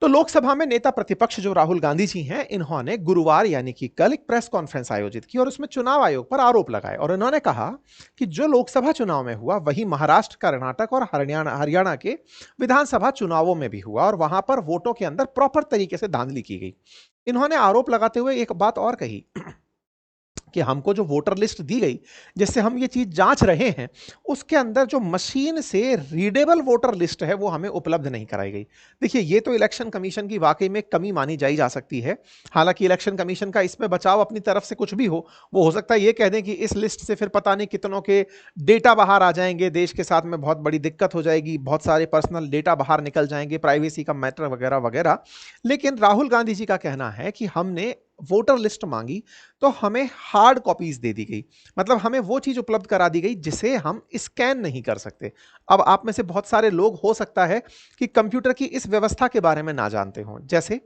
तो लोकसभा में नेता प्रतिपक्ष जो राहुल गांधी जी हैं, इन्होंने गुरुवार यानी कि कल एक प्रेस कॉन्फ्रेंस आयोजित की और उसमें चुनाव आयोग पर आरोप लगाए और इन्होंने कहा कि जो लोकसभा चुनाव में हुआ वही महाराष्ट्र, कर्नाटक और हरियाणा हरियाणा के विधानसभा चुनावों में भी हुआ और वहां पर वोटों के अंदर प्रॉपर तरीके से धांधली की गई। इन्होंने आरोप लगाते हुए एक बात और कही कि हमको जो वोटर लिस्ट दी गई, जिससे हम ये चीज जांच रहे हैं, उसके अंदर जो मशीन से रीडेबल वोटर लिस्ट है वो हमें उपलब्ध नहीं कराई गई। देखिए, ये तो इलेक्शन कमीशन की वाकई में कमी मानी जाई जा सकती है। हालांकि इलेक्शन कमीशन का इसमें बचाव अपनी तरफ से कुछ भी वो हो सकता है ये कह दें कि इस लिस्ट से फिर पता नहीं कितनों के डेटा बाहर आ जाएंगे, देश के साथ में बहुत बड़ी दिक्कत हो जाएगी, बहुत सारे पर्सनल डेटा बाहर निकल जाएंगे, प्राइवेसी का मैटर वगैरह वगैरह। लेकिन राहुल गांधी जी का कहना है कि हमने वोटर लिस्ट मांगी तो हमें हार्ड कॉपीज दे दी गई, मतलब हमें वो चीज उपलब्ध करा दी गई जिसे हम स्कैन नहीं कर सकते। अब आप में से बहुत सारे लोग हो सकता है कि कंप्यूटर की इस व्यवस्था के बारे में ना जानते हों। जैसे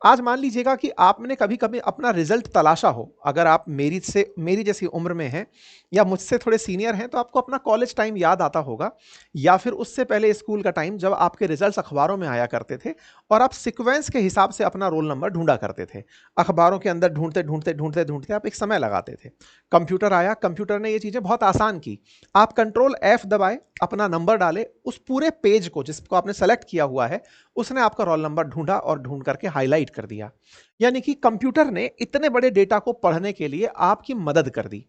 आज मान लीजिएगा कि आपने कभी कभी अपना रिजल्ट तलाशा हो, अगर आप मेरी जैसी उम्र में हैं या मुझसे थोड़े सीनियर हैं तो आपको अपना कॉलेज टाइम याद आता होगा, या फिर उससे पहले स्कूल का टाइम जब आपके रिजल्ट अखबारों में आया करते थे और आप सिक्वेंस के हिसाब से अपना रोल नंबर ढूंढा करते थे। अखबारों के अंदर ढूंढते ढूंढते ढूंढते ढूंढते आप एक समय लगाते थे। कंप्यूटर आया, कंप्यूटर ने ये चीजें बहुत आसान की। आप कंट्रोल एफ दबाए, अपना नंबर डाले, उस पूरे पेज को जिसको आपने सेलेक्ट किया हुआ है उसने आपका रोल नंबर ढूंढा और ढूंढ करके हाईलाइट कर दिया। यानी कि कंप्यूटर ने इतने बड़े डेटा को पढ़ने के लिए आपकी मदद कर दी।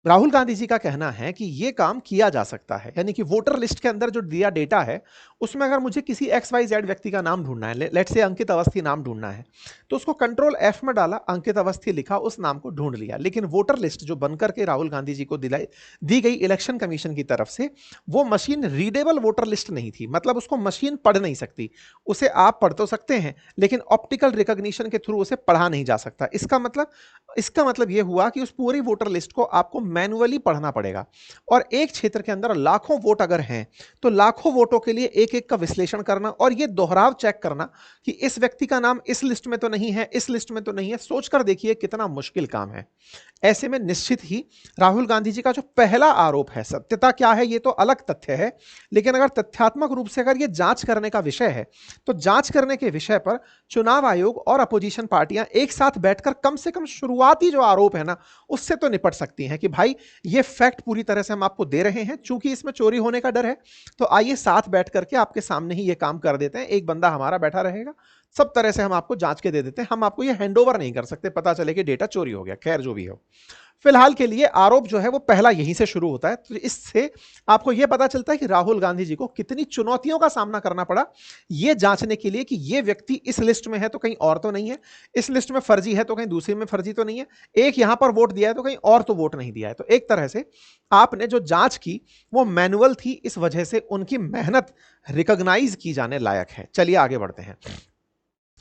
राहुल गांधी जी का कहना है कि यह काम किया जा सकता है, यानी कि वोटर लिस्ट के अंदर जो दिया डेटा है उसमें अगर मुझे किसी एक्स वाई जेड व्यक्ति का नाम ढूंढना है, लेट से अंकित अवस्थी नाम ढूंढना है, तो उसको कंट्रोल एफ में डाला, अंकित अवस्थी लिखा, उस नाम को ढूंढ लिया। लेकिन वोटर लिस्ट जो बनकर के राहुल गांधी जी को दी गई इलेक्शन कमीशन की तरफ से, वो मशीन रीडेबल वोटर लिस्ट नहीं थी, मतलब उसको मशीन पढ़ नहीं सकती। उसे आप पढ़ तो सकते हैं लेकिन ऑप्टिकल रिकॉग्निशन के थ्रू उसे पढ़ा नहीं जा सकता। इसका मतलब यह हुआ कि उस पूरी वोटर लिस्ट को आपको मैन्युअली पढ़ना पड़ेगा। और एक क्षेत्र के अंदर लाखों वोट अगर हैं तो लाखों वोटों के लिए एक एक का विश्लेषण करना और यह दोहराव चेक करना कि इस व्यक्ति का नाम इस लिस्ट में तो नहीं है, इस लिस्ट में तो नहीं है, सोचकर देखिए कितना मुश्किल काम है। ऐसे में निश्चित ही राहुल गांधी जी का जो पहला आरोप है, सत्यता क्या है ये तो अलग तथ्य है, लेकिन अगर तथ्यात्मक रूप से अगर ये जांच करने का विषय है तो जांच करने के विषय पर चुनाव आयोग और अपोजिशन पार्टियां एक साथ बैठकर कम से कम शुरुआती जो आरोप है ना उससे तो निपट सकती हैं कि भाई ये फैक्ट पूरी तरह से हम आपको दे रहे हैं, चूंकि इसमें चोरी होने का डर है तो आइए साथ बैठ करके आपके सामने ही ये काम कर देते हैं, एक बंदा हमारा बैठा रहेगा, सब तरह से हम आपको जांच के दे देते हैं, हम आपको ये हैंडओवर नहीं कर सकते, पता चले कि डेटा चोरी हो गया। खैर जो भी हो, फिलहाल के लिए आरोप जो है वो पहला यहीं से शुरू होता है। तो इससे आपको यह पता चलता है कि राहुल गांधी जी को कितनी चुनौतियों का सामना करना पड़ा यह जांचने के लिए कि यह व्यक्ति इस लिस्ट में है तो कहीं और तो नहीं है, इस लिस्ट में फर्जी है तो कहीं दूसरी में फर्जी तो नहीं है, एक यहां पर वोट दिया है तो कहीं और तो वोट नहीं दिया है। तो एक तरह से आपने जो जांच की वो मैनुअल थी, इस वजह से उनकी मेहनत रिकॉग्नाइज की जाने लायक है। चलिए आगे बढ़ते हैं।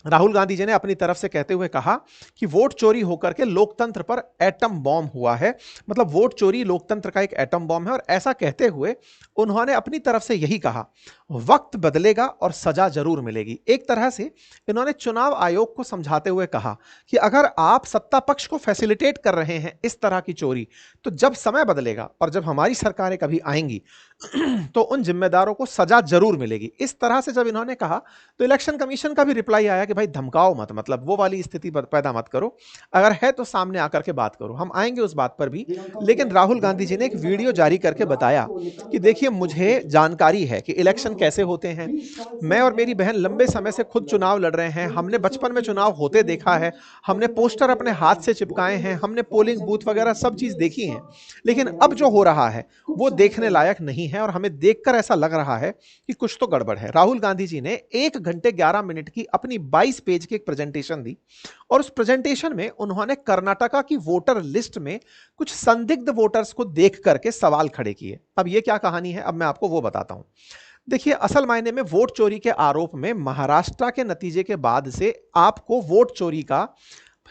राहुल गांधी जी ने अपनी तरफ से कहते हुए कहा कि वोट चोरी होकर के लोकतंत्र पर एटम बॉम्ब हुआ है, मतलब वोट चोरी लोकतंत्र का एक एटम बॉम्ब है। और ऐसा कहते हुए उन्होंने अपनी तरफ से यही कहा, वक्त बदलेगा और सजा जरूर मिलेगी। एक तरह से इन्होंने चुनाव आयोग को समझाते हुए कहा कि अगर आप सत्ता पक्ष को फैसिलिटेट कर रहे हैं इस तरह की चोरी, तो जब समय बदलेगा और जब हमारी सरकारें कभी आएंगी तो उन जिम्मेदारों को सजा जरूर मिलेगी। इस तरह से जब इन्होंने कहा तो इलेक्शन कमीशन का भी रिप्लाई आया कि भाई धमकाओ मत, मतलब वो वाली स्थिति पैदा मत करो, अगर है तो सामने आकर के बात करो, हम आएंगे उस बात पर भी। लेकिन राहुल गांधी जी ने एक वीडियो जारी करके बताया कि देखिए मुझे जानकारी है कि इलेक्शन कैसे होते हैं, मैं और मेरी बहन लंबे समय से खुद चुनाव लड़ रहे हैं, हमने बचपन में चुनाव होते देखा है, हमने पोस्टर अपने हाथ से चिपकाए हैं, हमने पोलिंग बूथ वगैरह सब चीज देखी है। लेकिन अब जो हो रहा है वो देखने लायक नहीं है और हमें देखकर ऐसा लग रहा है कि कुछ तो गड़बड़ है। राहुल गांधी जी ने 1 घंटे 11 मिनट की अपनी 22 पेज की एक प्रेजेंटेशन दी और उस प्रेजेंटेशन में उन्होंने कर्नाटका की वोटर लिस्ट में कुछ संदिग्ध वोटर्स को देख करके सवाल खड़े किए। अब ये क्या कहानी है, अब मैं आपको वो बताता हूं। देखिए, असल मायने में वोट चोरी के आरोप में महाराष्ट्र के नतीजे के बाद से आपको वोट चोरी का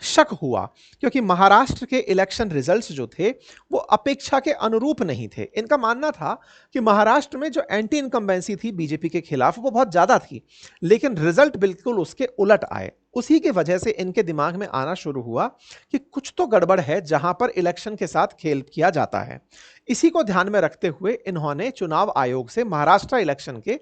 शक हुआ, क्योंकि महाराष्ट्र के इलेक्शन रिजल्ट्स जो थे वो अपेक्षा के अनुरूप नहीं थे। इनका मानना था कि महाराष्ट्र में जो एंटी इनकम्बेंसी थी बीजेपी के खिलाफ वो बहुत ज्यादा थी, लेकिन रिजल्ट बिल्कुल उसके उलट आए। उसी की वजह से इनके दिमाग में आना शुरू हुआ कि कुछ तो गड़बड़ है जहां पर इलेक्शन के साथ खेल किया जाता है। इसी को ध्यान में रखते हुए इन्होंने चुनाव आयोग से महाराष्ट्र इलेक्शन के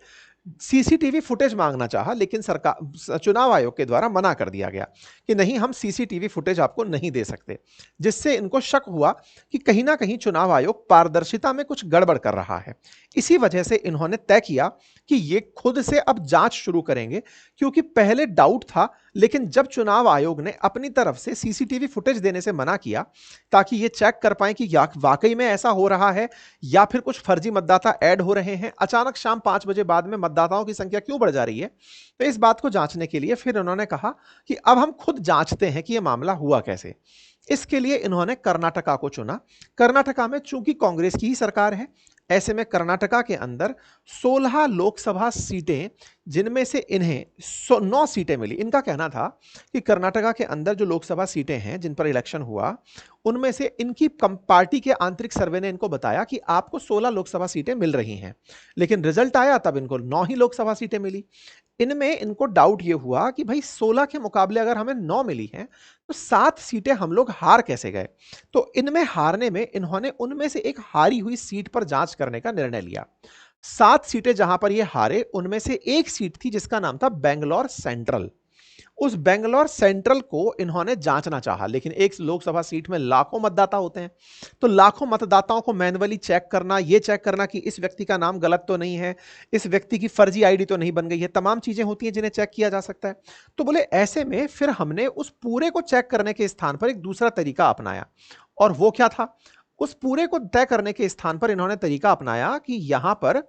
सीसीटीवी फुटेज मांगना चाहा, लेकिन सरकार चुनाव आयोग के द्वारा मना कर दिया गया कि नहीं, हम सीसीटीवी फुटेज आपको नहीं दे सकते, जिससे इनको शक हुआ कि कहीं ना कहीं चुनाव आयोग पारदर्शिता में कुछ गड़बड़ कर रहा है। इसी वजह से इन्होंने तय किया कि ये खुद से अब जांच शुरू करेंगे, क्योंकि पहले डाउट था, लेकिन जब चुनाव आयोग ने अपनी तरफ से सीसीटीवी फुटेज देने से मना किया ताकि ये चेक कर पाए कि वाकई में ऐसा हो रहा है या फिर कुछ फर्जी मतदाता ऐड हो रहे हैं, अचानक शाम 5 बजे बाद में मतदाताओं की संख्या क्यों बढ़ जा रही है, तो इस बात को जांचने के लिए फिर उन्होंने कहा कि अब हम खुद जांचते हैं कि यह मामला हुआ कैसे। इसके लिए इन्होंने कर्नाटका को चुना। कर्नाटका में चूंकि कांग्रेस की ही सरकार है, ऐसे में कर्नाटका के अंदर 16 लोकसभा सीटें, जिनमें से इन्हें 9 सीटें मिली। इनका कहना था कि कर्नाटका के अंदर जो लोकसभा सीटें हैं जिन पर इलेक्शन हुआ, उनमें से इनकी पार्टी के आंतरिक सर्वे ने इनको बताया कि आपको 16 लोकसभा सीटें मिल रही हैं, लेकिन रिजल्ट आया तब इनको 9 ही लोकसभा सीटें मिली। इनमें इनको डाउट ये हुआ कि भाई 16 के मुकाबले अगर हमें 9 मिली हैं तो 7 सीटें हम लोग हार कैसे गए। तो इनमें हारने में इन्होंने उनमें से एक हारी हुई सीट पर जांच करने का निर्णय लिया। 7 सीटें जहां पर ये हारे, उनमें से एक सीट थी जिसका नाम था बेंगलोर सेंट्रल। उस बेंगलोर सेंट्रल को इन्होंने जांचना चाहा, लेकिन एक लोकसभा सीट में लाखों मतदाता होते हैं, तो लाखों मतदाताओं को मैन्युअली चेक करना, ये चेक करना कि इस व्यक्ति का नाम गलत तो नहीं है, इस व्यक्ति की फर्जी आईडी तो नहीं बन गई है, तमाम चीजें होती हैं जिन्हें चेक किया जा सकता है। तो बोले ऐसे में फिर हमने उस पूरे को चेक करने के स्थान पर एक दूसरा तरीका अपनाया, और वो क्या था? उस पूरे को तय करने के स्थान पर इन्होंने तरीका अपनाया कि यहां पर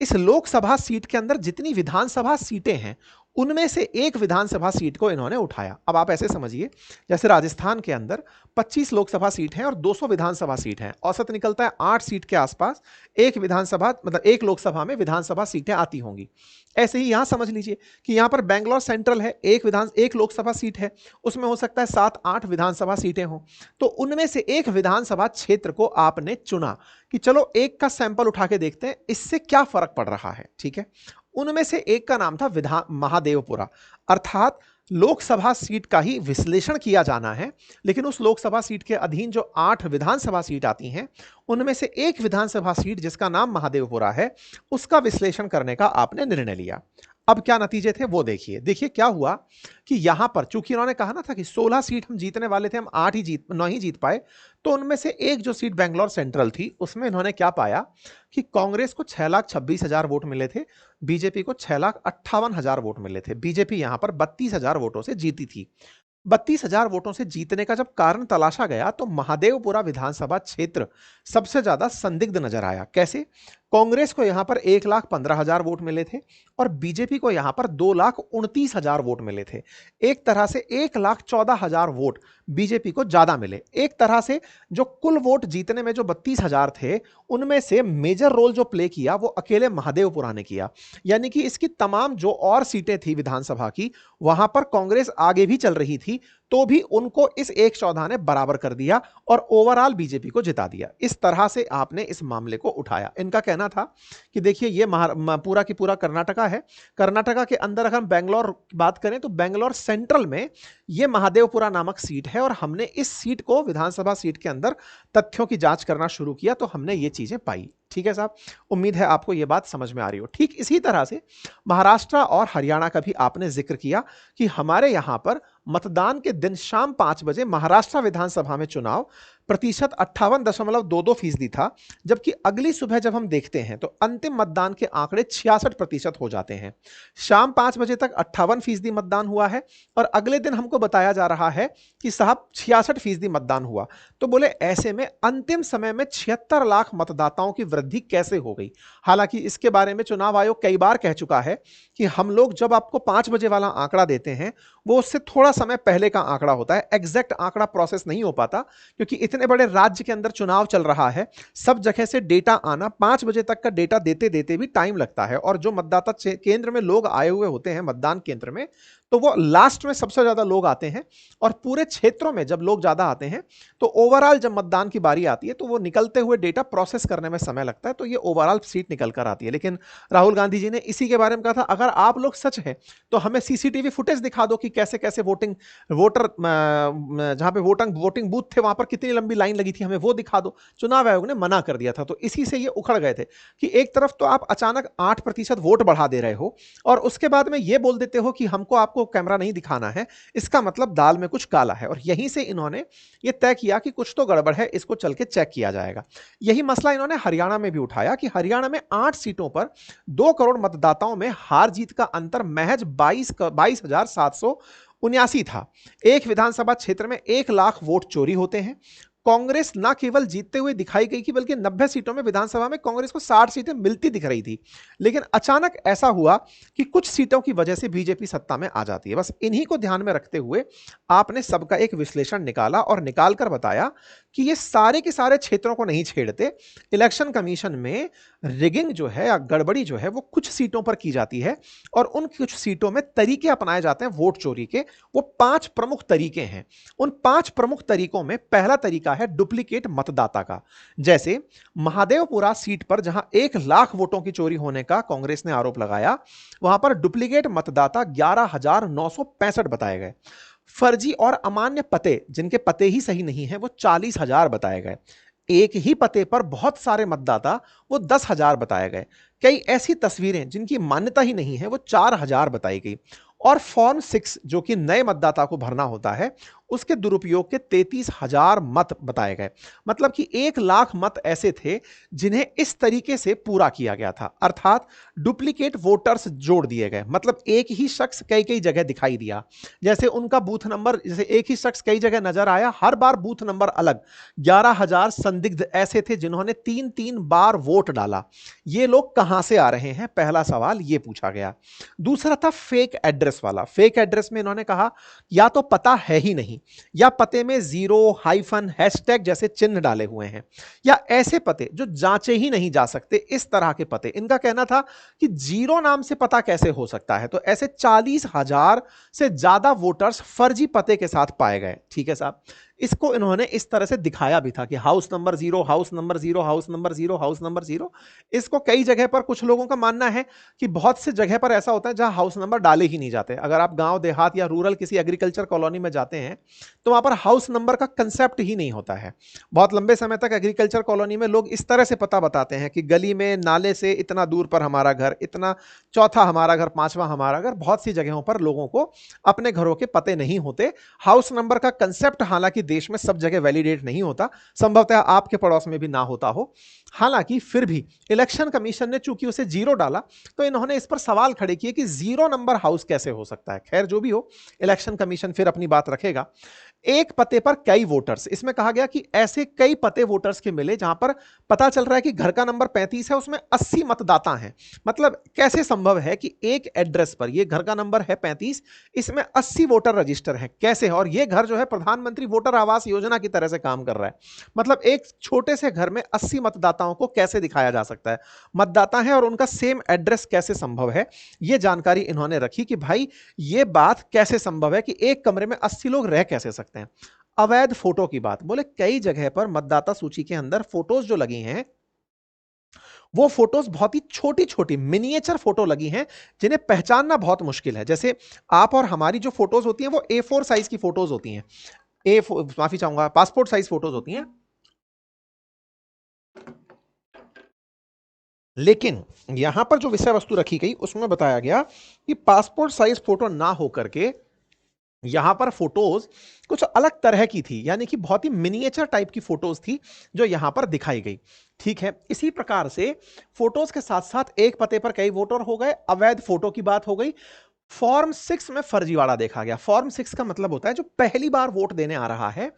इस लोकसभा सीट के अंदर जितनी विधानसभा सीटें हैं, उनमें से एक विधानसभा सीट को इन्होंने उठाया। अब आप ऐसे समझिए, जैसे राजस्थान के अंदर 25 लोकसभा सीट हैं और 200 विधानसभा सीट हैं, औसत निकलता है 8 सीट के आसपास एक विधानसभा, मतलब एक लोकसभा में विधानसभा सीटें आती होंगी। ऐसे ही यहां समझ लीजिए कि यहां पर बेंगलोर सेंट्रल है, एक लोकसभा सीट है, उसमें हो सकता है 7-8 विधानसभा सीटें हों। तो उनमें से एक विधानसभा क्षेत्र को आपने चुना कि चलो एक का सैंपल उठा के देखते हैं इससे क्या फर्क पड़ रहा है। ठीक है, उनमें से एक का नाम था महादेवपुरा, अर्थात लोकसभा सीट का ही विश्लेषण किया जाना है, लेकिन उस लोकसभा सीट के अधीन जो 8 विधानसभा सीट आती हैं, उनमें से एक विधानसभा सीट जिसका नाम महादेवपुरा है, उसका विश्लेषण करने का आपने निर्णय लिया। अब क्या नतीजे थे वो देखिए। देखिए क्या हुआ कि यहां पर चूंकि इन्होंने कहा ना था कि 16 सीट हम जीतने वाले थे, हम 9 ही जीत पाए, तो उनमें से एक जो सीट बेंगलोर सेंट्रल थी, उसमें इन्होंने क्या पाया कि कांग्रेस को 6,26,000 वोट मिले थे, बीजेपी को 6,58,000 वोट मिले थे। बीजेपी यहां पर 32,000 वोटों से जीती थी। 32,000 वोटों से जीतने का जब कारण तलाशा गया तो महादेवपुरा विधानसभा क्षेत्र सबसे ज्यादा संदिग्ध नजर आया। कैसे? कांग्रेस को यहां पर 1,15,000 वोट मिले थे और बीजेपी को यहां पर 2,29,000 वोट मिले थे। एक तरह से 1,14,000 वोट बीजेपी को ज्यादा मिले। एक तरह से जो कुल वोट जीतने में जो 32,000 थे, उनमें से मेजर रोल जो प्ले किया वो अकेले महादेवपुरा ने किया। यानी कि इसकी तमाम जो और सीटें थी विधानसभा की, वहां पर कांग्रेस आगे भी चल रही थी, तो भी उनको इस 114 ने बराबर कर दिया और ओवरऑल बीजेपी को जिता दिया। इस तरह से आपने इस मामले को उठाया। इनका कहना था कि देखिए ये पूरा की पूरा कर्नाटका है, कर्नाटका के अंदर अगर हम बेंगलोर की बात करें तो बेंगलोर सेंट्रल में ये महादेवपुरा नामक सीट है, और हमने इस सीट को विधानसभा सीट के अंदर तथ्यों की जांच करना शुरू किया तो हमने ये चीजें पाई। ठीक है साहब, उम्मीद है आपको यह बात समझ में आ रही हो। ठीक इसी तरह से महाराष्ट्र और हरियाणा का भी आपने जिक्र किया कि हमारे यहां पर मतदान के दिन शाम 5 बजे महाराष्ट्र विधानसभा में चुनाव प्रतिशत 58.22% था, जबकि अगली सुबह जब हम देखते हैं तो अंतिम मतदान के आंकड़े 66% हो जाते हैं। शाम 5 बजे तक 58% मतदान हुआ है और अगले दिन हमको बताया जा रहा है कि साहब 66% मतदान हुआ। तो बोले ऐसे में अंतिम समय में 76 लाख मतदाताओं की वृद्धि कैसे हो गई। हालांकि इसके बारे में चुनाव आयोग कई बार कह चुका है कि हम लोग जब आपको 5 बजे वाला आंकड़ा देते हैं वो उससे थोड़ा समय पहले का आंकड़ा होता है, एग्जैक्ट आंकड़ा प्रोसेस नहीं हो पाता, क्योंकि इतने बड़े राज्य के अंदर चुनाव चल रहा है, सब जगह से डेटा आना, 5 बजे तक का डेटा देते देते भी टाइम लगता है, और जो मतदाता केंद्र में लोग आए हुए होते हैं मतदान केंद्र में, तो वो लास्ट में सबसे ज्यादा लोग आते हैं, और पूरे क्षेत्रों में जब लोग ज्यादा आते हैं तो ओवरऑल जब मतदान की बारी आती है तो वो निकलते हुए डेटा प्रोसेस करने में समय लगता है, तो ये ओवरऑल सीट निकल कर आती है। लेकिन राहुल गांधी जी ने इसी के बारे में कहा था, अगर आप लोग सच है तो हमें सीसीटीवी फुटेज दिखा दो कि कैसे कैसे वोटर जहां पे वोटिंग बूथ थे वहां पर कितनी लंबी लाइन लगी थी, हमें वो दिखा दो। चुनाव आयोग ने मना कर दिया था। तो इसी से ये उखड़ गए थे कि एक तरफ तो आप अचानक 8% वोट बढ़ा दे रहे हो और उसके बाद में ये बोल देते हो कि हमको आपको कैमरा नहीं दिखाना है, इसका मतलब दाल में कुछ काला है। और यहीं से इन्होंने ये तय किया कि कुछ तो गड़बड़ है, इसको चल के चेक किया जाएगा। यही मसला इन्होंने हरियाणा में भी उठाया कि हरियाणा में 8 सीटों पर 2 करोड़ मतदाताओं में हार जीत का अंतर महज 22,779 था। एक विधानसभा क्षेत्र में 1 लाख वोट चोरी होते हैं। कांग्रेस न केवल जीतते हुए दिखाई गई कि बल्कि 90 सीटों में विधानसभा में कांग्रेस को 60 सीटें मिलती दिख रही थी। लेकिन अचानक ऐसा हुआ कि कुछ सीटों की वजह से बीजेपी सत्ता में आ जाती है। बस इन्हीं को ध्यान में रखते हुए आपने सबका एक विश्लेषण निकाला और निकाल कर बताया कि ये सारे के सारे क्षेत्रों को नहीं छेड़ते। इलेक्शन कमीशन में रिगिंग जो है या गड़बड़ी जो है वो कुछ सीटों पर की जाती है और उन कुछ सीटों में तरीके अपनाए जाते हैं वोट चोरी के। वो 5 प्रमुख तरीके हैं। उन 5 प्रमुख तरीकों में पहला तरीका है डुप्लीकेट मतदाता का। जैसे महादेवपुरा सीट पर जहां 1 लाख वोटों की चोरी होने का कांग्रेस ने आरोप लगाया, वहां पर डुप्लीकेट मतदाता 11,965 बताए गए। फर्जी और अमान्य पते, जिनके पते ही सही नहीं है, वो 40,000 बताए गए। एक ही पते पर बहुत सारे मतदाता, वो 10,000 बताए गए। कई ऐसी तस्वीरें जिनकी मान्यता ही नहीं है, वो 4,000 बताई गई। और फॉर्म 6 जो कि नए मतदाता को भरना होता है, उसके दुरुपयोग के 33,000 मत बताए गए। मतलब कि 1 लाख मत ऐसे थे जिन्हें इस तरीके से पूरा किया गया था, अर्थात डुप्लीकेट वोटर्स जोड़ दिए गए। मतलब एक ही शख्स कई कई जगह दिखाई दिया, जैसे उनका बूथ नंबर, जैसे एक ही शख्स कई जगह नजर आया, हर बार बूथ नंबर अलग। 11,000 संदिग्ध ऐसे थे जिन्होंने 3-3 बार वोट डाला। ये लोग कहां से आ रहे हैं, पहला सवाल ये पूछा गया। दूसरा था फेक एड्रेस वाला। फेक एड्रेस में इन्होंने कहा या तो पता है ही नहीं, या पते में जीरो, हाइफन, हैशटैग जैसे चिन्ह डाले हुए हैं, या ऐसे पते जो जांचे ही नहीं जा सकते, इस तरह के पते। इनका कहना था कि जीरो नाम से पता कैसे हो सकता है। तो ऐसे 40,000 से ज्यादा वोटर्स फर्जी पते के साथ पाए गए। ठीक है साहब, इसको इन्होंने इस तरह से दिखाया भी था कि house number 0, house number 0, house number 0, house number 0। इसको कई जगह पर कुछ लोगों का मानना है कि बहुत से जगह पर ऐसा होता है जहां हाउस नंबर डाले ही नहीं जाते। अगर आप गांव देहात या रूरल किसी एग्रीकल्चर कॉलोनी में जाते हैं तो वहां पर हाउस नंबर का कंसेप्ट ही नहीं होता है। बहुत लंबे समय तक एग्रीकल्चर कॉलोनी में लोग इस तरह से पता बताते हैं कि गली में नाले से इतना दूर पर हमारा घर, इतना चौथा हमारा घर, पांचवा हमारा घर। बहुत सी जगहों पर लोगों को अपने घरों के पते नहीं होते। हाउस नंबर का कंसेप्ट हालांकि देश में सब जगह वैलिडेट नहीं होता, संभवतः आपके पड़ोस में भी ना होता हो। हालांकि फिर भी इलेक्शन कमीशन ने चूंकि उसे 0 डाला, तो इन्होंने इस पर सवाल खड़े किए कि 0 नंबर हाउस कैसे हो सकता है। खैर जो भी हो, इलेक्शन कमीशन फिर अपनी बात रखेगा। एक पते पर कई वोटर्स, इसमें कहा गया कि ऐसे कई पते वोटर्स के मिले जहां पर पता चल रहा है कि घर का नंबर 35 है, उसमें 80 मतदाता हैं। मतलब कैसे संभव है कि एक एड्रेस पर, ये घर का नंबर है 35, इसमें 80 वोटर रजिस्टर हैं, कैसे? और ये घर जो है प्रधानमंत्री वोटर आवास योजना की तरह से काम कर रहा है। मतलब एक छोटे से घर में 80 मतदाताओं को कैसे दिखाया जा सकता है? मतदाता है और उनका सेम एड्रेस कैसे संभव है? यह जानकारी इन्होंने रखी कि भाई ये बात कैसे संभव है कि एक कमरे में 80 लोग रह कैसे सकते हैं। अवैध फोटो की बात, बोले कई जगह पर मतदाता सूची के अंदर फोटोज जो लगी हैं, वो फोटोज बहुत ही छोटी छोटी मिनिएचर फोटो लगी हैं जिन्हें पहचानना बहुत मुश्किल है। जैसे आप और हमारी जो फोटोज होती हैं वो A4 साइज की फोटोज होती हैं, माफी चाहूंगा, पासपोर्ट साइज फोटोज होती हैं। लेकिन यहां पर जो विषय वस्तु रखी गई उसमें बताया गया कि पासपोर्ट साइज फोटो ना होकर के यहां पर फोटोज कुछ अलग तरह की थी, यानी कि बहुत ही मिनिएचर टाइप की फोटोज थी जो यहां पर दिखाई गई। ठीक है, इसी प्रकार से फोटोज के साथ साथ एक पते पर कई वोटर हो गए, अवैध फोटो की बात हो गई। फॉर्म 6 में फर्जीवाड़ा देखा गया। फॉर्म 6 का मतलब होता है जो पहली बार वोट देने आ रहा है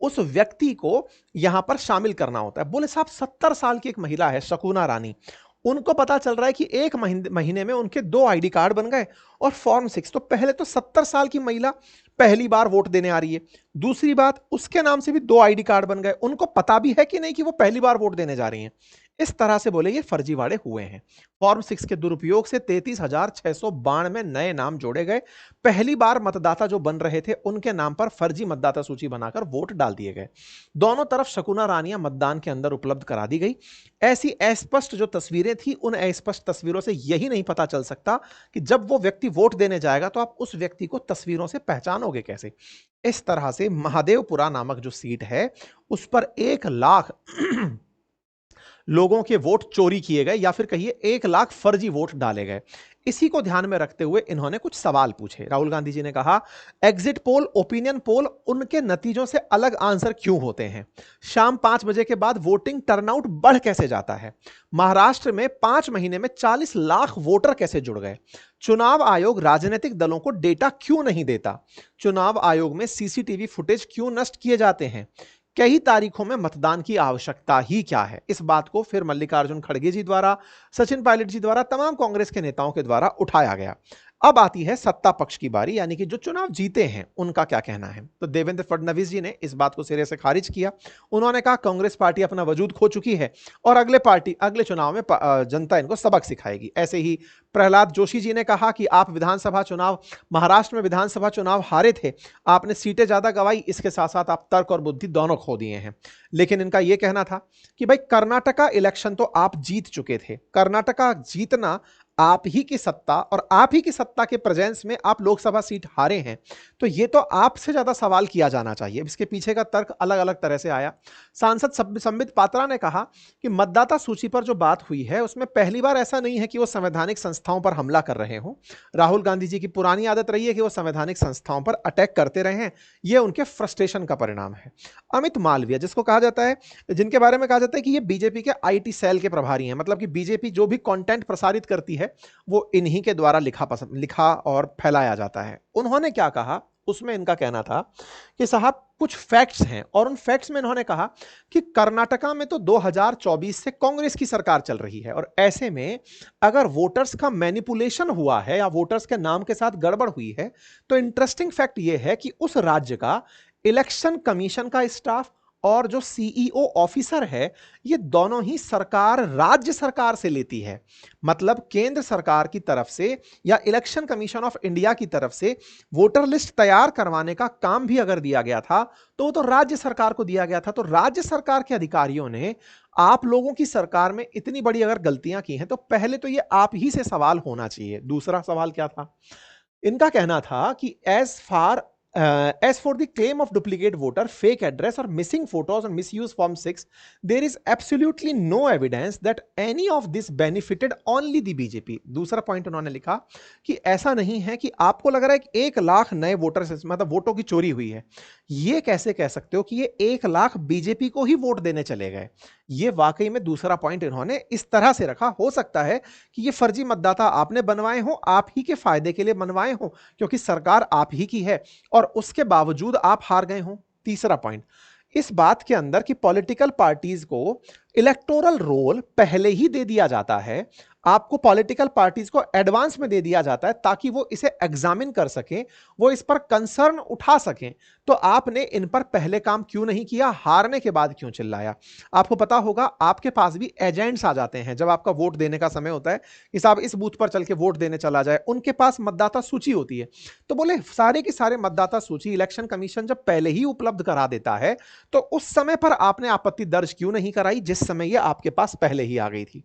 उस व्यक्ति को यहां पर शामिल करना होता है। बोले साहब 70 साल की एक महिला है, शकुना रानी, उनको पता चल रहा है कि एक महीने में उनके 2 आईडी कार्ड बन गए और फॉर्म 6। तो पहले तो 70 साल की महिला पहली बार वोट देने आ रही है, दूसरी बात उसके नाम से भी 2 आईडी कार्ड बन गए। उनको पता भी है कि नहीं कि वो पहली बार वोट देने जा रही हैं? इस तरह से बोले ये फर्जीवाड़े हुए हैं। फॉर्म 6 के दुरुपयोग से 33,692 नए नाम जोड़े गए। पहली बार मतदाता जो बन रहे थे उनके नाम पर फर्जी मतदाता सूची बनाकर वोट डाल दिए गए। दोनों तरफ शकुना रानियां मतदान के अंदर उपलब्ध करा दी गई। ऐसी अस्पष्ट जो तस्वीरें थी, उन अस्पष्ट तस्वीरों से यही नहीं पता चल सकता कि जब वो व्यक्ति वोट देने जाएगा तो आप उस व्यक्ति को तस्वीरों से पहचानोगे कैसे। इस तरह से महादेवपुरा नामक जो सीट है उस पर 1 लाख लोगों के वोट चोरी किए गए, या फिर कहिए 1 लाख फर्जी वोट डाले गए। इसी को ध्यान में रखते हुए इन्होंने कुछ सवाल पूछे। राहुल गांधी जी ने कहा, एग्जिट पोल, ओपिनियन पोल, उनके नतीजों से अलग आंसर क्यों होते हैं? शाम 5 बजे के बाद वोटिंग टर्नआउट बढ़ कैसे जाता है? महाराष्ट्र में 5 महीने में 40 लाख वोटर कैसे जुड़ गए? चुनाव आयोग राजनीतिक दलों को डेटा क्यों नहीं देता? चुनाव आयोग में सीसीटीवी फुटेज क्यों नष्ट किए जाते हैं? कई तारीखों में मतदान की आवश्यकता ही क्या है? इस बात को फिर मल्लिकार्जुन खड़गे जी द्वारा, सचिन पायलट जी द्वारा, तमाम कांग्रेस के नेताओं के द्वारा उठाया गया। अब आती है सत्ता पक्ष की बारी, यानी कि जो चुनाव जीते हैं उनका क्या कहना है। तो देवेंद्र फडणवीस जी ने इस बात को सिरे से खारिज किया। उन्होंने कहा कांग्रेस पार्टी अपना वजूद खो चुकी है और अगले चुनाव में जनता इनको सबक सिखाएगी। ऐसे ही प्रहलाद जोशी जी ने कहा कि आप महाराष्ट्र में विधानसभा चुनाव हारे थे, आपने सीटें ज्यादा गंवाई, इसके साथ साथ आप तर्क और बुद्धि दोनों खो दिए हैं। लेकिन इनका यह कहना था कि भाई कर्नाटका इलेक्शन तो आप जीत चुके थे, कर्नाटका जीतना आप ही की सत्ता और आप ही की सत्ता के प्रेजेंस में आप लोकसभा सीट हारे हैं, तो ये तो आपसे ज्यादा सवाल किया जाना चाहिए। इसके पीछे का तर्क अलग अलग तरह से आया। सांसद संबित पात्रा ने कहा कि मतदाता सूची पर जो बात हुई है उसमें पहली बार ऐसा नहीं है कि वो संवैधानिक संस्थाओं पर हमला कर रहे हो। राहुल गांधी जी की पुरानी आदत रही है कि वो संवैधानिक संस्थाओं पर अटैक करते रहे हैं, ये उनके फ्रस्ट्रेशन का परिणाम है। अमित मालवीय, जिसको कहा जाता है, जिनके बारे में कहा जाता है कि ये बीजेपी के आईटी सेल के प्रभारी हैं, मतलब कि बीजेपी जो भी कंटेंट प्रसारित करती है वो इन्हीं के द्वारा लिखा और फैलाया जाता है। उन्होंने क्या कहा, उसमें इनका कहना था कि साहब कुछ फैक्ट्स हैं, और उन फैक्ट्स में इन्होंने कहा कि कर्नाटका में तो 2024 से कांग्रेस की सरकार चल रही है, और ऐसे में अगर वोटर्स का मैनिपुलेशन हुआ है या वोटर्स के नाम के साथ गड़बड़ हुई है, तो इंटरेस्टिंग फैक्ट यह है कि उस राज्य का इलेक्शन कमीशन का स्टाफ और जो सीईओ ऑफिसर है, ये दोनों ही सरकार, राज्य सरकार से लेती है। मतलब केंद्र सरकार की तरफ से या इलेक्शन कमीशन ऑफ इंडिया की तरफ से वोटर लिस्ट तैयार करवाने का काम भी अगर दिया गया था तो वो तो राज्य सरकार को दिया गया था। तो राज्य सरकार के अधिकारियों ने आप लोगों की सरकार में इतनी बड़ी अगर गलतियां की हैं तो पहले तो ये आप ही से सवाल होना चाहिए। दूसरा सवाल क्या था, इनका कहना था कि as for the claim of duplicate voter, fake address or missing photos and misuse form 6, there is absolutely no evidence that any of this benefited only the BJP. दूसरा पॉइंट उन्होंने लिखा कि ऐसा नहीं है कि आपको लग रहा है कि 1 लाख नए वोटर, मतलब वोटों की चोरी हुई है, ये कैसे कह सकते हो कि ये 1 लाख बीजेपी को ही वोट देने चले गए। ये वाकई में दूसरा पॉइंट इन्होंने इस तरह से रखा। हो सकता है कि ये फर्जी मतदाता आपने बनवाए हो, आप ही के फायदे के लिए बनवाए हो, क्योंकि सरकार आप ही की है और उसके बावजूद आप हार गए हो। तीसरा पॉइंट इस बात के अंदर कि पॉलिटिकल पार्टीज को इलेक्टोरल रोल पहले ही दे दिया जाता है, आपको पॉलिटिकल पार्टीज को एडवांस में दे दिया जाता है ताकि वो इसे एग्जामिन कर सकें, वो इस पर कंसर्न उठा सकें। तो आपने इन पर पहले काम क्यों नहीं किया, हारने के बाद क्यों चिल्लाया? आपको पता होगा आपके पास भी एजेंट्स आ जाते हैं जब आपका वोट देने का समय होता है कि साहब इस बूथ पर चल के वोट देने चला जाए। उनके पास मतदाता सूची होती है, तो बोले सारे के सारे मतदाता सूची इलेक्शन कमीशन जब पहले ही उपलब्ध करा देता है तो उस समय पर आपने आपत्ति दर्ज क्यों नहीं कराई जिस समय ये आपके पास पहले ही आ गई थी।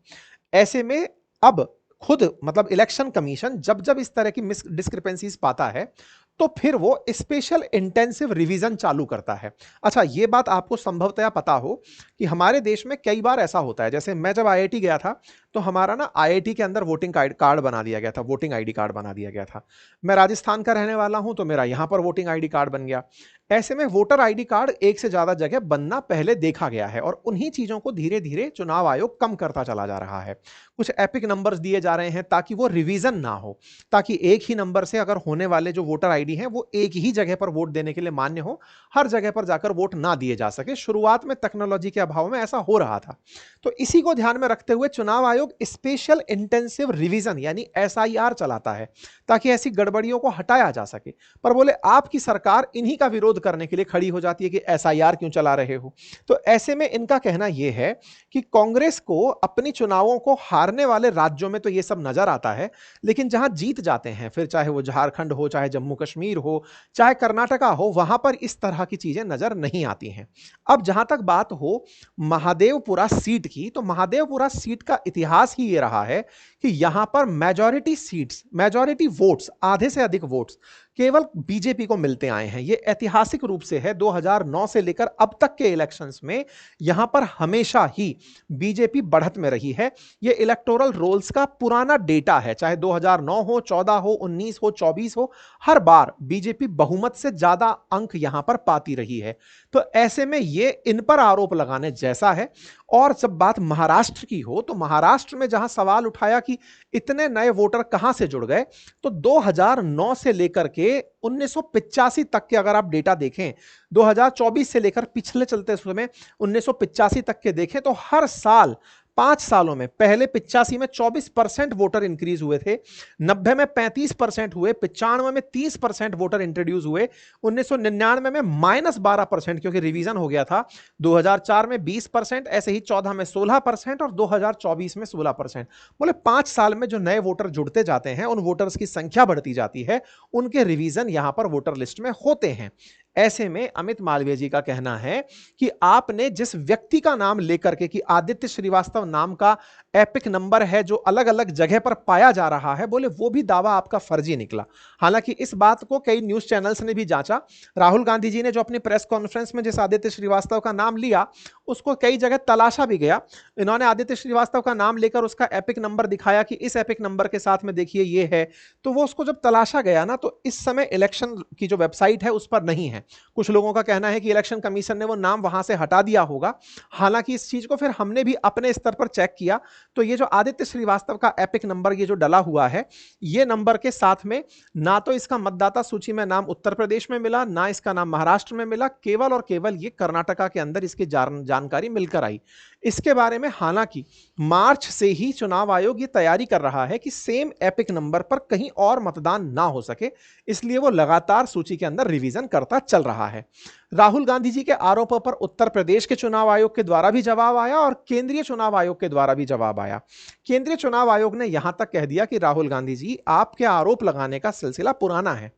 ऐसे में अब खुद मतलब इलेक्शन कमीशन जब जब इस तरह की मिस डिस्क्रिपेंसीज पाता है तो फिर वो स्पेशल इंटेंसिव रिवीजन चालू करता है। अच्छा, ये बात आपको संभवतया पता हो कि हमारे देश में कई बार ऐसा होता है, जैसे मैं जब आईआईटी गया था तो हमारा ना आईआईटी के अंदर वोटिंग कार्ड बना दिया गया था, वोटिंग आईडी कार्ड बना दिया गया था। मैं राजस्थान का रहने वाला हूं तो मेरा यहां पर वोटिंग आईडी कार्ड बन गया। ऐसे में वोटर आईडी कार्ड एक से ज्यादा जगह बनना पहले देखा गया है और उन्हीं चीजों को धीरे धीरे चुनाव आयोग कम करता चला जा रहा है। कुछ एपिक नंबर्स दिए जा रहे हैं ताकि वो रिवीजन ना हो, ताकि एक ही नंबर से अगर होने वाले जो वोटर आईडी हैं वो एक ही जगह पर वोट देने के लिए मान्य हो, हर जगह पर जाकर वोट ना दिए जा सके। शुरुआत में टेक्नोलॉजी के अभाव में ऐसा हो रहा था। तो इसी को ध्यान में रखते हुए चुनाव आयोग आयोग स्पेशल इंटेंसिव रिवीजन यानी एसआईआर चलाता है ताकि ऐसी गड़बड़ियों को हटाया जा सके। पर बोले आपकी सरकार इन्हीं का विरोध करने के लिए खड़ी हो जाती है कि एसआईआर क्यों चला रहे हो। तो ऐसे में इनका कहना यह है कि कांग्रेस को अपनी चुनावों को हारने वाले राज्यों में तो यह सब नजर आता है, लेकिन जहां जीत जाते हैं, फिर चाहे वो झारखंड हो, चाहे जम्मू कश्मीर हो, चाहे कर्नाटका हो, वहां पर इस तरह की चीजें नजर नहीं आती हैं। अब जहां तक बात हो महादेवपुरा सीट की, तो महादेवपुरा सीट का इतिहास ही ये रहा है कि यहां पर मेजॉरिटी सीट्स, मेजॉरिटी वोट्स, आधे से अधिक वोट्स केवल बीजेपी को मिलते आए हैं। यह ऐतिहासिक रूप से है, 2009 से लेकर अब तक के इलेक्शंस में यहां पर हमेशा ही बीजेपी बढ़त में रही है। यह इलेक्टोरल रोल्स का पुराना डेटा है, चाहे 2009 हो, 14 हो, 19 हो, 24 हो, हर बार बीजेपी बहुमत से ज्यादा अंक यहां पर पाती रही है। तो ऐसे में यह इन पर आरोप लगाने जैसा है। और जब बात महाराष्ट्र की हो, तो महाराष्ट्र में जहां सवाल उठाया कि इतने नए वोटर कहां से जुड़ गए, तो 2009 से लेकर के 1985 तक के अगर आप डेटा देखें, 2024 से लेकर पिछले चलते समय 1985 तक के देखें, तो हर साल 5 सालों में, पहले 85 में 24% वोटर इंक्रीज हुए थे, 90 में 35% हुए, 95 में 30% वोटर इंट्रोड्यूस हुए, 1999 में -12% क्योंकि रिवीजन हो गया था, 2004 में 20%, ऐसे ही 14 में 16% और 2024 में 16%। बोले 5 साल में जो नए वोटर जुड़ते जाते हैं, उन वोटर्स की संख्या बढ़ती जाती है, उनके रिवीजन यहां पर वोटर लिस्ट में होते हैं। ऐसे में अमित मालवीय जी का कहना है कि आपने जिस व्यक्ति का नाम लेकर के कि आदित्य श्रीवास्तव नाम का एपिक नंबर है जो अलग अलग जगह पर पाया जा रहा है, बोले वो भी दावा आपका फर्जी निकला। हालांकि इस बात को कई न्यूज चैनल्स ने भी जांचा। राहुल गांधी जी ने जो अपनी प्रेस कॉन्फ्रेंस में जिस आदित्य श्रीवास्तव का नाम लिया, उसको कई जगह तलाशा भी गया। इन्होंने आदित्य श्रीवास्तव का नाम लेकर उसका एपिक नंबर दिखाया कि इस एपिक नंबर के साथ में देखिए ये है, तो वो उसको जब तलाशा गया ना, तो इस समय इलेक्शन की जो वेबसाइट है उस पर नहीं है। कुछ लोगों का कहना है कि इलेक्शन कमीशन ने वो नाम वहां से हटा दिया होगा। हालांकि इस चीज को फिर हमने भी अपने स्तर पर चेक किया, तो ये जो आदित्य श्रीवास्तव का एपिक नंबर ये जो डला हुआ है, ये नंबर के साथ में ना तो इसका मतदाता सूची में नाम उत्तर प्रदेश में मिला, ना इसका नाम महाराष्ट्र में मिला, केवल और केवल ये कर्नाटका के अंदर इसकी जानकारी मिलकर आई। इसके बारे में हालांकि मार्च से ही चुनाव आयोग ये तैयारी कर रहा है कि सेम एपिक नंबर पर कहीं और मतदान ना हो सके, इसलिए वो लगातार सूची के अंदर रिवीजन करता चल रहा है। राहुल गांधी जी के आरोपों पर उत्तर प्रदेश के चुनाव आयोग के द्वारा भी जवाब आया और केंद्रीय चुनाव आयोग के द्वारा भी जवाब आया। केंद्रीय चुनाव आयोग ने यहां तक कह दिया कि राहुल गांधी जी, आपके आरोप लगाने का सिलसिला पुराना है।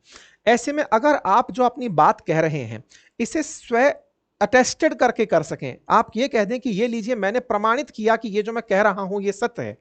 ऐसे में अगर आप जो अपनी बात कह रहे हैं इसे स्वयं अटेस्टेड करके कर सकें, आप ये कह दें कि ये लीजिए मैंने प्रमाणित किया कि ये जो मैं कह रहा हूं ये सत्य है,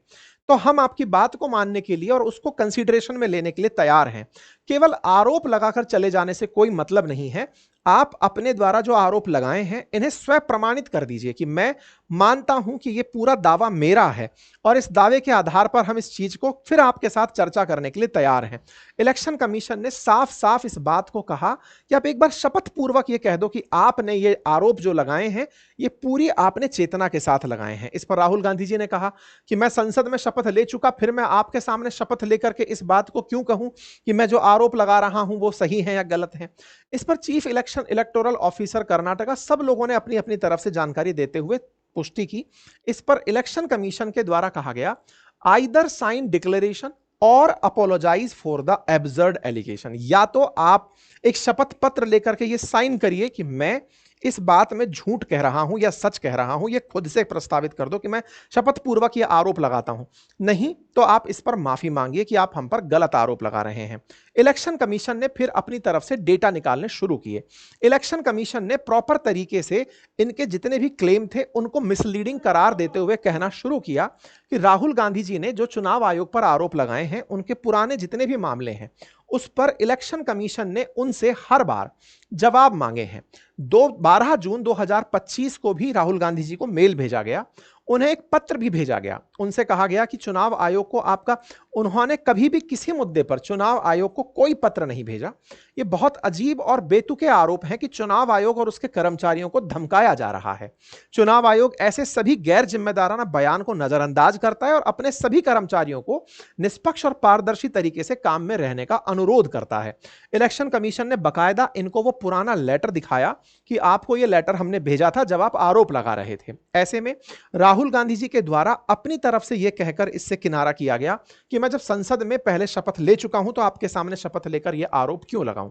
तो हम आपकी बात को मानने के लिए और उसको कंसीडरेशन में लेने के लिए तैयार हैं। केवल आरोप लगाकर चले जाने से कोई मतलब नहीं है। आप अपने द्वारा जो आरोप लगाए हैं इन्हें स्वयं प्रमाणित कर दीजिए कि मैं मानता हूं कि यह पूरा दावा मेरा है, और इस दावे के आधार पर हम इस चीज को फिर आपके साथ चर्चा करने के लिए तैयार हैं। इलेक्शन कमीशन ने साफ साफ इस बात को कहा कि आप एक बार शपथ पूर्वक यह कह दो कि आपने ये आरोप जो लगाए हैं ये पूरी आपने चेतना के साथ लगाए हैं। इस पर राहुल गांधी जी ने कहा कि मैं संसद में शपथ ले चुका, फिर मैं आपके सामने शपथ लेकर के इस बात को क्यों कहूं कि मैं जो आरोप लगा रहा हूं वो सही है या गलत है। इस पर चीफ इलेक्टोरल ऑफिसर कर्नाटका, सब लोगों ने अपनी अपनी तरफ से जानकारी देते हुए पुष्टि की। इस पर इलेक्शन कमीशन के द्वारा कहा गया, either sign declaration or apologize for the absurd allegation. या तो आप एक शपथ पत्र लेकर के ये साइन करिए कि मैं इस बात में झूठ कह रहा हूं या सच कह रहा हूं, ये खुद से प्रस्तावित कर दो कि मैं शपथ पूर्वक ये आरोप लगाता हूं। नहीं तो आप इस पर माफी मांगिए कि आप हम पर गलत आरोप लगा रहे हैं। इलेक्शन कमीशन ने फिर अपनी तरफ से डेटा निकालने शुरू किए। इलेक्शन कमीशन ने प्रॉपर तरीके से इनके जितने भी क्लेम थे उनको मिसलीडिंग करार देते हुए कहना शुरू किया कि राहुल गांधी जी ने जो चुनाव आयोग पर आरोप लगाए हैं उनके पुराने जितने भी मामले हैं उस पर इलेक्शन कमीशन ने उनसे हर बार जवाब मांगे हैं। 12 जून 2025 को भी राहुल गांधी जी को मेल भेजा गया, उन्हें एक पत्र भी भेजा गया। उनसे कहा गया कि चुनाव आयोग को आपका उन्होंने कभी भी किसी मुद्दे पर चुनाव आयोग को कोई पत्र नहीं भेजा। ये बहुत अजीब और बेतुके आरोप हैं कि चुनाव आयोग और उसके कर्मचारियों को धमकाया जा रहा है। चुनाव आयोग ऐसे सभी गैर जिम्मेदाराना बयान को नजरअंदाज करता है और अपने सभी कर्मचारियों को निष्पक्ष और पारदर्शी तरीके से काम में रहने का अनुरोध करता है। इलेक्शन कमीशन ने बकायदा इनको वो पुराना लेटर दिखाया कि आपको ये लेटर हमने भेजा था जब आप आरोप लगा रहे थे। ऐसे में राहुल गांधी जी के द्वारा अपनी तरफ से यह कहकर इससे किनारा किया गया कि मैं जब संसद में पहले शपथ ले चुका हूं तो आपके सामने शपथ लेकर यह आरोप क्यों लगाऊं।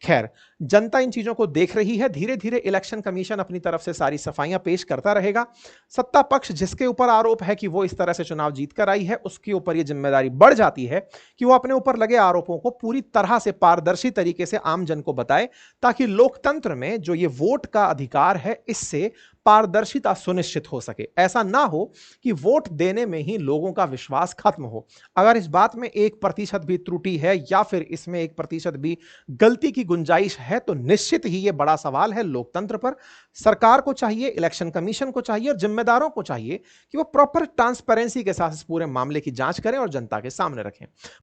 खैर, जनता इन चीजों को देख रही है। धीरे धीरे इलेक्शन कमीशन अपनी तरफ से सारी सफाइयां पेश करता रहेगा। सत्ता पक्ष जिसके ऊपर आरोप है कि वो इस तरह से चुनाव जीत कर आई है, उसके ऊपर यह जिम्मेदारी बढ़ जाती है कि वो अपने ऊपर लगे आरोपों को पूरी तरह से पारदर्शी तरीके से आम जन को बताए, ताकि लोकतंत्र में जो ये वोट का अधिकार है इससे पारदर्शिता सुनिश्चित हो सके। ऐसा ना हो कि वोट देने में ही लोगों का विश्वास खत्म हो। अगर इस बात में 1% भी त्रुटि है या फिर इसमें 1% भी गलती की गुंजाइश है तो निश्चित ही यह बड़ा सवाल है लोकतंत्र पर। सरकार को चाहिए, इलेक्शन कमीशन को चाहिए और जिम्मेदारों को चाहिए कि वो प्रॉपर ट्रांसपेरेंसी के साथ इस पूरे मामले की जांच करें और जनता के सामने रखें।